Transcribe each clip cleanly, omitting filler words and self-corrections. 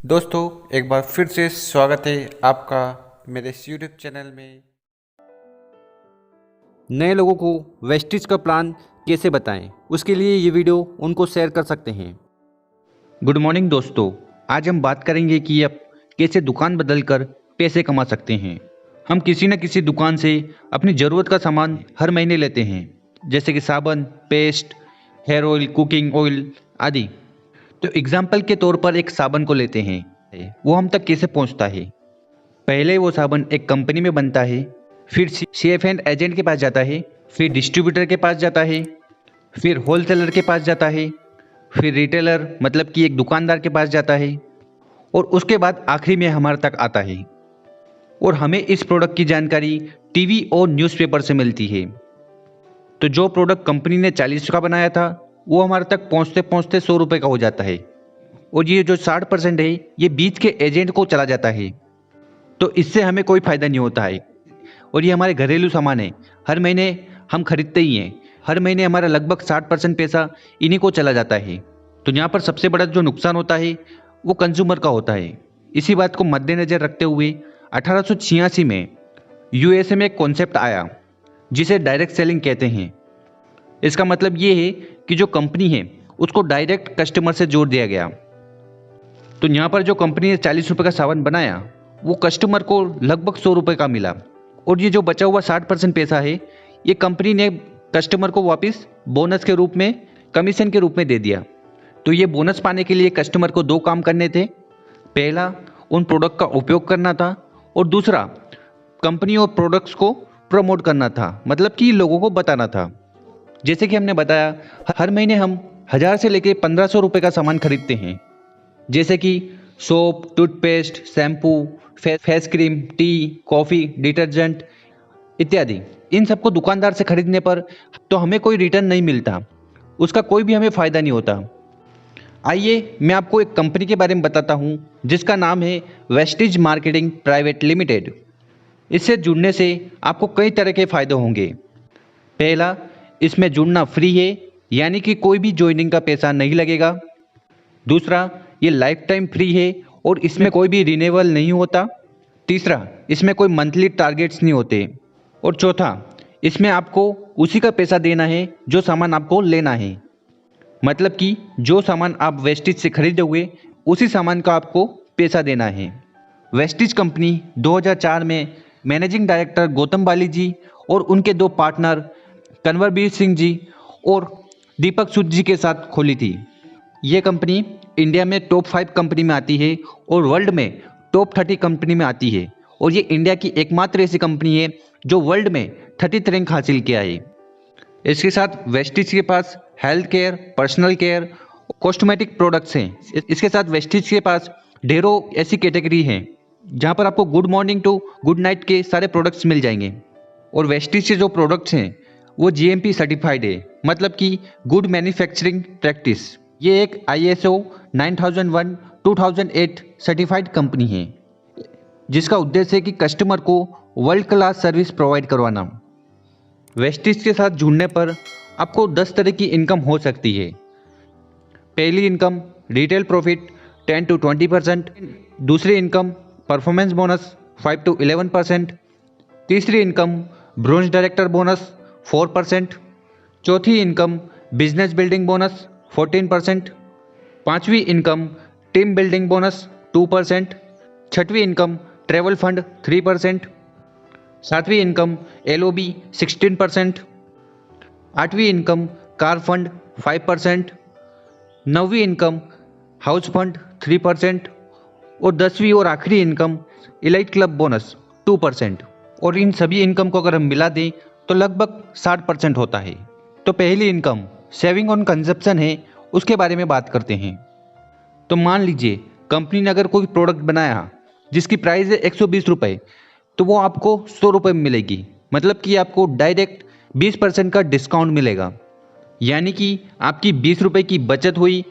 दोस्तों एक बार फिर से स्वागत है आपका मेरे इस यूट्यूब चैनल में। नए लोगों को वेस्टिज का प्लान कैसे बताएं, उसके लिए ये वीडियो उनको शेयर कर सकते हैं। गुड मॉर्निंग दोस्तों, आज हम बात करेंगे कि आप कैसे दुकान बदलकर पैसे कमा सकते हैं। हम किसी न किसी दुकान से अपनी ज़रूरत का सामान हर महीने लेते हैं, जैसे कि साबुन, paste, hair oil, cooking oil आदि। तो एग्जाम्पल के तौर पर एक साबुन को लेते हैं, वो हम तक कैसे पहुंचता है। पहले वो साबुन एक कंपनी में बनता है, फिर सीएफ एंड एजेंट के पास जाता है, फिर डिस्ट्रीब्यूटर के पास जाता है, फिर होलसेलर के पास जाता है, फिर रिटेलर मतलब कि एक दुकानदार के पास जाता है, और उसके बाद आखिरी में हमारे तक आता है। और हमें इस प्रोडक्ट की जानकारी टीवी और न्यूज़पेपर से मिलती है। तो जो प्रोडक्ट कंपनी ने 40 का बनाया था, वो हमारे तक पहुंचते पहुंचते 100 रुपये का हो जाता है, और ये जो 60% है ये बीच के एजेंट को चला जाता है। तो इससे हमें कोई फ़ायदा नहीं होता है, और ये हमारे घरेलू सामान है, हर महीने हम खरीदते ही हैं। हर महीने हमारा लगभग 60% पैसा इन्हीं को चला जाता है। तो यहाँ पर सबसे बड़ा जो नुकसान होता है वो कंज्यूमर का होता है। इसी बात को मद्देनज़र रखते हुए 1886 में यूएसए में एक कॉन्सेप्ट आया जिसे डायरेक्ट सेलिंग कहते हैं। इसका मतलब ये है कि जो कंपनी है उसको डायरेक्ट कस्टमर से जोड़ दिया गया। तो यहाँ पर जो कंपनी ने 40 रुपये का साबुन बनाया, वो कस्टमर को लगभग 100 रुपये का मिला, और ये जो बचा हुआ 60% पैसा है ये कंपनी ने कस्टमर को वापस बोनस के रूप में, कमीशन के रूप में दे दिया। तो ये बोनस पाने के लिए कस्टमर को दो काम करने थे। पहला, उन प्रोडक्ट का उपयोग करना था, और दूसरा, कंपनी और प्रोडक्ट्स को प्रमोट करना था, मतलब कि लोगों को बताना था। जैसे कि हमने बताया, हर महीने हम 1000 से लेकर 1500 रुपये का सामान खरीदते हैं, जैसे कि soap, toothpaste, shampoo, face cream, T, coffee, detergent इत्यादि। इन सबको दुकानदार से खरीदने पर तो हमें कोई रिटर्न नहीं मिलता, उसका कोई भी हमें फ़ायदा नहीं होता। आइए मैं आपको एक कंपनी के बारे में बताता हूँ जिसका नाम है वेस्टिज मार्केटिंग प्राइवेट लिमिटेड। इससे जुड़ने से आपको कई तरह के फ़ायदे होंगे। पहला, इसमें जुड़ना फ्री है, यानी कि कोई भी ज्वाइनिंग का पैसा नहीं लगेगा। दूसरा, ये लाइफ टाइम फ्री है और इसमें कोई भी रिन्यूअल नहीं होता। तीसरा, इसमें कोई मंथली टारगेट्स नहीं होते। और चौथा, इसमें आपको उसी का पैसा देना है जो सामान आपको लेना है, मतलब कि जो सामान आप वेस्टिज से खरीदोगे उसी सामान का आपको पैसा देना है। वेस्टिज कंपनी 2004 में मैनेजिंग डायरेक्टर गौतम बाली जी और उनके दो पार्टनर कन्वरबीर सिंह जी और दीपक सूद जी के साथ खोली थी। ये कंपनी इंडिया में टॉप 5 कंपनी में आती है और वर्ल्ड में टॉप 30 कंपनी में आती है, और ये इंडिया की एकमात्र ऐसी कंपनी है जो वर्ल्ड में 30th रैंक हासिल किया है। इसके साथ वेस्टिज के पास health care, personal care, cosmetic products हैं। इसके साथ वेस्टिज के पास ढेरों ऐसी कैटेगरी हैं जहाँ पर आपको good morning to good night के सारे प्रोडक्ट्स मिल जाएंगे। और वेस्टिज के जो प्रोडक्ट्स हैं वो जीएमपी सर्टिफाइड है, मतलब कि गुड मैन्युफैक्चरिंग प्रैक्टिस। ये एक ISO 9001 2008 सर्टिफाइड कंपनी है, जिसका उद्देश्य है कि कस्टमर को वर्ल्ड क्लास सर्विस प्रोवाइड करवाना। वेस्टिज के साथ जुड़ने पर आपको 10 तरह की इनकम हो सकती है। पहली इनकम रिटेल प्रॉफिट 10 to 20%, दूसरी इनकम परफॉर्मेंस बोनस 5 to 11%, तीसरी इनकम ब्रोंज डायरेक्टर बोनस 4%, चौथी इनकम बिजनेस बिल्डिंग बोनस 14%, पांचवी इनकम टीम बिल्डिंग बोनस 2%, छठवीं इनकम ट्रैवल फंड 3%, सातवीं इनकम LOB 16%, आठवीं इनकम कार फंड 5%, नौवीं इनकम हाउस फंड 3%, और 10वीं और आखिरी इनकम इलाइट क्लब बोनस 2%। और इन सभी इनकम को अगर हम मिला दें तो लगभग 60% होता है। तो पहली इनकम सेविंग ऑन कंजप्शन है, उसके बारे में बात करते हैं। तो मान लीजिए कंपनी ने अगर कोई प्रोडक्ट बनाया जिसकी प्राइस है 120 रुपये, तो वो आपको 100 रुपये में मिलेगी, मतलब कि आपको डायरेक्ट 20% का डिस्काउंट मिलेगा, यानी कि आपकी 20 रुपये की बचत हुई।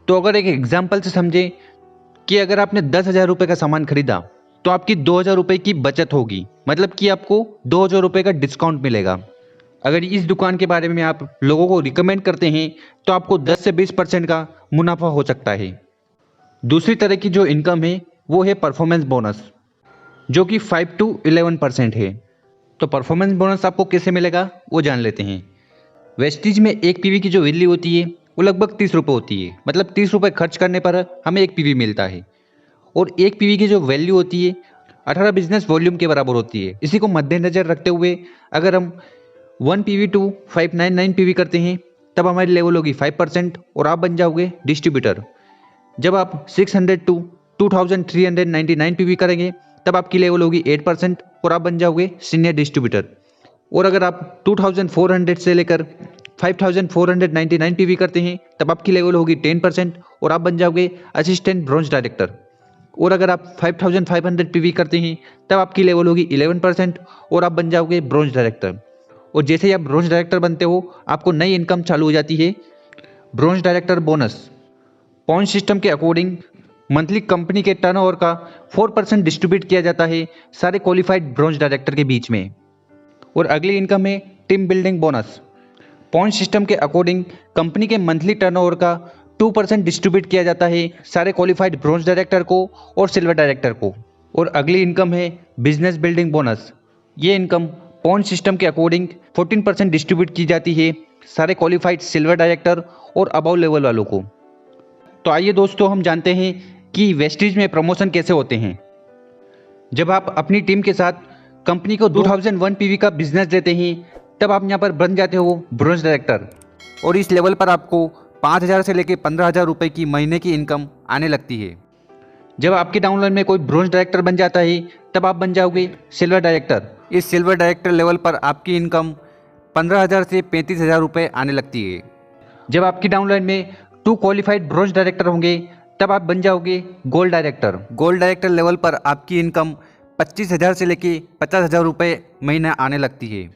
तो अगर एक एग्जाम्पल से समझें कि अगर आपने 10,000 रुपये का सामान खरीदा तो आपकी 2,000 रुपये की बचत होगी, मतलब कि आपको 2,000 रुपये का डिस्काउंट मिलेगा। अगर इस दुकान के बारे में आप लोगों को रिकमेंड करते हैं तो आपको 10 से 20% का मुनाफा हो सकता है। दूसरी तरह की जो इनकम है वो है परफॉर्मेंस बोनस, जो कि 5 to 11% है। तो परफॉर्मेंस बोनस आपको कैसे मिलेगा वो जान लेते हैं। वेस्टीज में एक पीवी की जो वैल्यू होती है वो लगभग 30 रुपये होती है, मतलब 30 रुपये खर्च करने पर हमें एक पीवी मिलता है। और एक पीवी की जो वैल्यू होती है 18 बिजनेस वॉल्यूम के बराबर होती है। इसी को मद्देनजर रखते हुए अगर हम 1 पीवी टू 599 पीवी करते हैं तब हमारी लेवल होगी 5% और आप बन जाओगे डिस्ट्रीब्यूटर। जब आप 600 टू 2399 पीवी करेंगे तब आपकी लेवल होगी 8% और आप बन जाओगे सीनियर डिस्ट्रीब्यूटर। और अगर आप 2400 से लेकर 5499 पीवी करते हैं तब आपकी लेवल होगी 10% और आप बन जाओगे असिस्टेंट ब्रॉन्ज डायरेक्टर। और अगर आप 5500 पीवी करते हैं तब आपकी लेवल होगी 11% और आप बन जाओगे ब्रॉन्ज डायरेक्टर। और जैसे ही आप ब्रॉन्ज डायरेक्टर बनते हो आपको नई इनकम चालू हो जाती है, bronze director bonus. Point system के अकॉर्डिंग मंथली कंपनी के टर्नओवर का 4% डिस्ट्रीब्यूट किया जाता है सारे क्वालिफाइड ब्रॉन्ज डायरेक्टर के बीच में। और अगली इनकम है team building bonus. Point system के अकॉर्डिंग कंपनी के मंथली टर्नओवर का 2% डिस्ट्रीब्यूट किया जाता है सारे क्वालिफाइड ब्रॉन्ज डायरेक्टर को और सिल्वर डायरेक्टर को। और अगली इनकम है बिजनेस बिल्डिंग बोनस। ये इनकम पॉइंट सिस्टम के अकॉर्डिंग 14% डिस्ट्रीब्यूट की जाती है सारे क्वालिफाइड सिल्वर डायरेक्टर और अबव लेवल वालों को। तो आइए दोस्तों हम जानते हैं कि वेस्टीज में प्रमोशन कैसे होते हैं। जब आप अपनी टीम के साथ कंपनी को 2001 पीवी का बिजनेस देते हैं तब आप यहाँ पर बन जाते हो ब्रॉन्ज डायरेक्टर और इस लेवल पर आपको 5000 से लेकर 15000 रुपये की महीने की इनकम आने लगती है। जब आपके डाउनलाइन में कोई ब्रॉन्ज डायरेक्टर बन जाता है तब आप बन जाओगे सिल्वर डायरेक्टर। इस सिल्वर डायरेक्टर लेवल पर आपकी इनकम 15000 से 35000 रुपये आने लगती है। जब आपकी डाउनलाइन में 2 क्वालिफाइड ब्रॉन्ज डायरेक्टर होंगे तब आप बन जाओगे gold director. Gold director level पर आपकी इनकम 25000 से लेके 50000 रुपये महीना आने लगती है।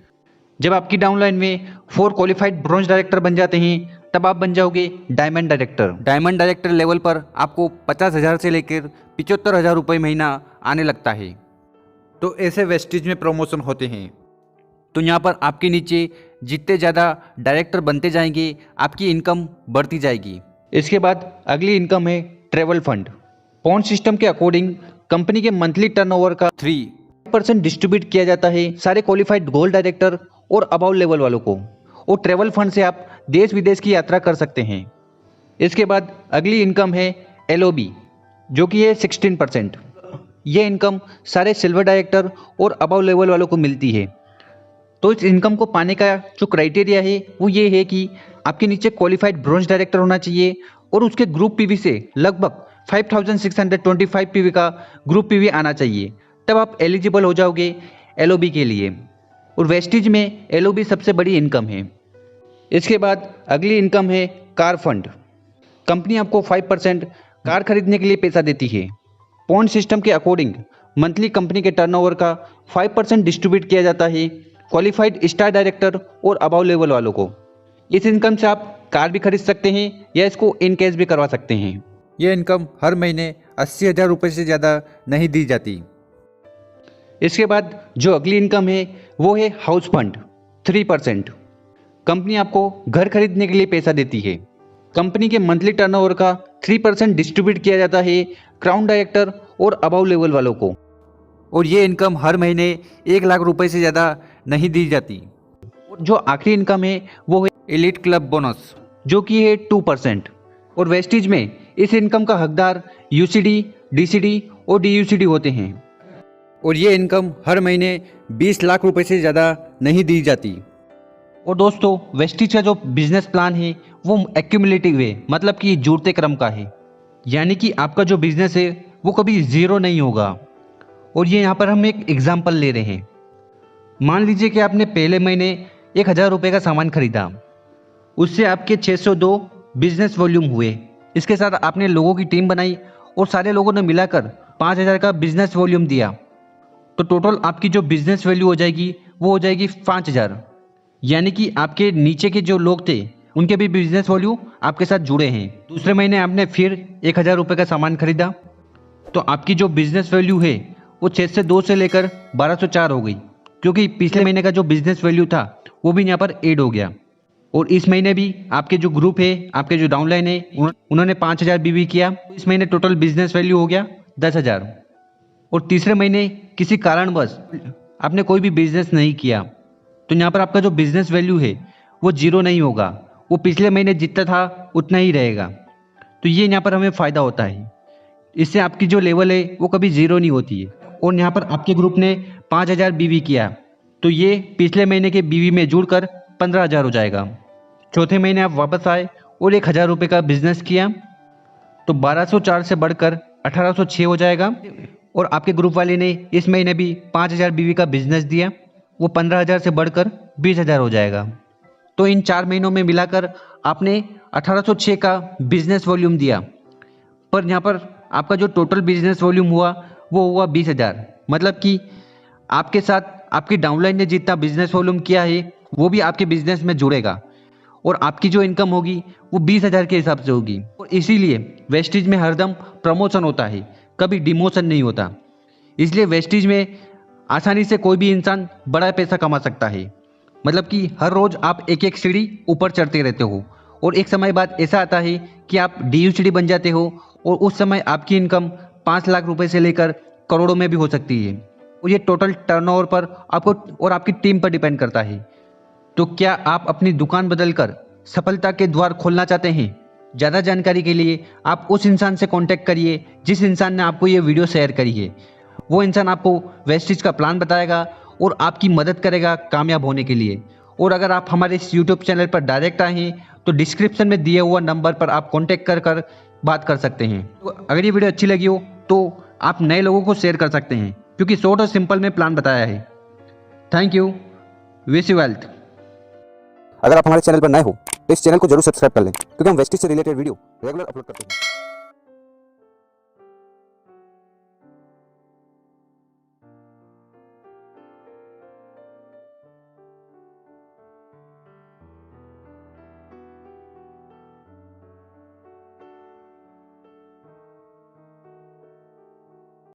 जब आपकी डाउनलाइन में 4 क्वालिफाइड ब्रॉन्ज डायरेक्टर बन जाते हैं तब आप बन जाओगे diamond director. Diamond director level पर आपको 50000 से लेकर 75000 रुपये महीना आने लगता है। तो ऐसे वेस्टीज में प्रमोशन होते हैं। तो यहाँ पर आपके नीचे जितने ज़्यादा डायरेक्टर बनते जाएंगे आपकी इनकम बढ़ती जाएगी। इसके बाद अगली इनकम है ट्रैवल फंड। पॉइंट सिस्टम के अकॉर्डिंग कंपनी के मंथली टर्नओवर का 3% डिस्ट्रीब्यूट किया जाता है सारे क्वालिफाइड गोल्ड डायरेक्टर और अबाउ लेवल वालों को। और ट्रैवल फंड से आप देश विदेश की यात्रा कर सकते हैं। इसके बाद अगली इनकम है LOB, जो कि है 16%। यह इनकम सारे सिल्वर डायरेक्टर और अबाउ लेवल वालों को मिलती है। तो इस इनकम को पाने का जो क्राइटेरिया है वो ये है कि आपके नीचे क्वालिफाइड ब्रॉन्ज डायरेक्टर होना चाहिए और उसके ग्रुप पीवी से लगभग 5625 पीवी का ग्रुप पीवी आना चाहिए, तब आप एलिजिबल हो जाओगे LOB के लिए। और वेस्टीज में LOB सबसे बड़ी इनकम है। इसके बाद अगली इनकम है कार फंड। कंपनी आपको 5% कार खरीदने के लिए पैसा देती है। पॉइंट सिस्टम के अकॉर्डिंग मंथली कंपनी के टर्नओवर का 5% डिस्ट्रीब्यूट किया जाता है क्वालिफाइड स्टार डायरेक्टर और अबाउ लेवल वालों को। इस इनकम से आप कार भी खरीद सकते हैं या इसको इन कैश भी करवा सकते हैं। यह इनकम हर महीने 80,000 रुपये से ज़्यादा नहीं दी जाती। इसके बाद जो अगली इनकम है वो है हाउस फंड 3%। कंपनी आपको घर खरीदने के लिए पैसा देती है। कंपनी के मंथली टर्नओवर का 3% डिस्ट्रीब्यूट किया जाता है क्राउन डायरेक्टर और अबाउ लेवल वालों को। और ये इनकम हर महीने 1 लाख रुपए से ज़्यादा नहीं दी जाती। और जो आखिरी इनकम है वो है एलिट क्लब बोनस, जो कि है 2%। और वेस्टीज में इस इनकम का हकदार UCD, DCD और DUCD होते हैं। और ये इनकम हर महीने 20 लाख रुपए से ज़्यादा नहीं दी जाती। और दोस्तों वेस्टीज का जो बिजनेस प्लान है वो एक्यूमुलेटिव है, मतलब कि जुड़ते क्रम का है, यानी कि आपका जो बिजनेस है वो कभी ज़ीरो नहीं होगा। और ये यहाँ पर हम एक एग्जाम्पल ले रहे हैं। मान लीजिए कि आपने पहले महीने 1000 रुपये का सामान खरीदा, उससे आपके 602 बिजनेस वॉल्यूम हुए। इसके साथ आपने लोगों की टीम बनाई और सारे लोगों ने मिलाकर 5000 का बिजनेस वॉल्यूम दिया, तो टोटल आपकी जो बिजनेस वैल्यू हो जाएगी वो हो जाएगी 5000। यानी कि आपके नीचे के जो लोग थे उनके भी बिजनेस वैल्यू आपके साथ जुड़े हैं। दूसरे महीने आपने फिर 1000 रुपये का सामान खरीदा, तो आपकी जो बिजनेस वैल्यू है वो 602 से लेकर 1204 हो गई, क्योंकि पिछले महीने का जो बिजनेस वैल्यू था वो भी यहाँ पर ऐड हो गया। और इस महीने भी आपके जो ग्रुप है, आपके जो डाउनलाइन है, उन्होंने 5,000 बीवी किया। इस महीने टोटल बिजनेस वैल्यू हो गया 10,000। और तीसरे महीने किसी कारणवश आपने कोई भी बिजनेस नहीं किया तो यहाँ पर आपका जो बिजनेस वैल्यू है वो जीरो नहीं होगा, वो पिछले महीने जितना था उतना ही रहेगा। तो ये यहाँ पर हमें फ़ायदा होता है, इससे आपकी जो लेवल है वो कभी ज़ीरो नहीं होती है। और यहाँ पर आपके ग्रुप ने 5,000 बीवी किया तो ये पिछले महीने के बीवी में जुड़कर 15,000 हो जाएगा। चौथे महीने आप वापस आए और 1,000 रुपये का बिजनेस किया तो 1,204 से बढ़कर 1,806 हो जाएगा। और आपके ग्रुप वाले ने इस महीने भी 5,000 बीवी का बिजनेस दिया, वो 15,000 से बढ़कर 20,000 हो जाएगा। तो इन 4 महीनों में मिलाकर आपने 1,806 का बिजनेस वॉल्यूम दिया, पर यहाँ पर आपका जो टोटल बिजनेस वॉल्यूम हुआ वो हुआ 20,000। मतलब कि आपके साथ आपकी डाउनलाइन ने जितना बिजनेस वॉल्यूम किया है वो भी आपके बिजनेस में जुड़ेगा और आपकी जो इनकम होगी वो 20,000 के हिसाब से होगी। और इसीलिए वेस्टिज में हरदम प्रमोशन होता है, कभी डिमोशन नहीं होता। इसलिए वेस्टिज में आसानी से कोई भी इंसान बड़ा पैसा कमा सकता है। मतलब कि हर रोज़ आप एक एक सीढ़ी ऊपर चढ़ते रहते हो और एक समय बाद ऐसा आता है कि आप DUCD बन जाते हो और उस समय आपकी इनकम 5 लाख रुपए से लेकर करोड़ों में भी हो सकती है। और ये टोटल टर्नओवर पर आपको और आपकी टीम पर डिपेंड करता है। तो क्या आप अपनी दुकान बदलकर सफलता के द्वार खोलना चाहते हैं? ज़्यादा जानकारी के लिए आप उस इंसान से कांटेक्ट करिए जिस इंसान ने आपको ये वीडियो शेयर करी है। वो इंसान आपको वेस्टिज का प्लान बताएगा और आपकी मदद करेगा कामयाब होने के लिए। और अगर आप हमारे इस यूट्यूब चैनल पर डायरेक्ट आए हैं तो डिस्क्रिप्शन में दिए हुआ नंबर पर आप कॉन्टेक्ट कर बात कर सकते हैं। तो अगर ये वीडियो अच्छी लगी हो तो आप नए लोगों को शेयर कर सकते हैं, क्योंकि शॉर्ट और सिंपल में प्लान बताया है। Thank you, wish you wealth. अगर आप हमारे चैनल पर नए हो तो इस चैनल को जरूर सब्सक्राइब कर लें, क्योंकि हम वेस्टिज से रिलेटेड वीडियो रेगुलर अपलोड करते हैं।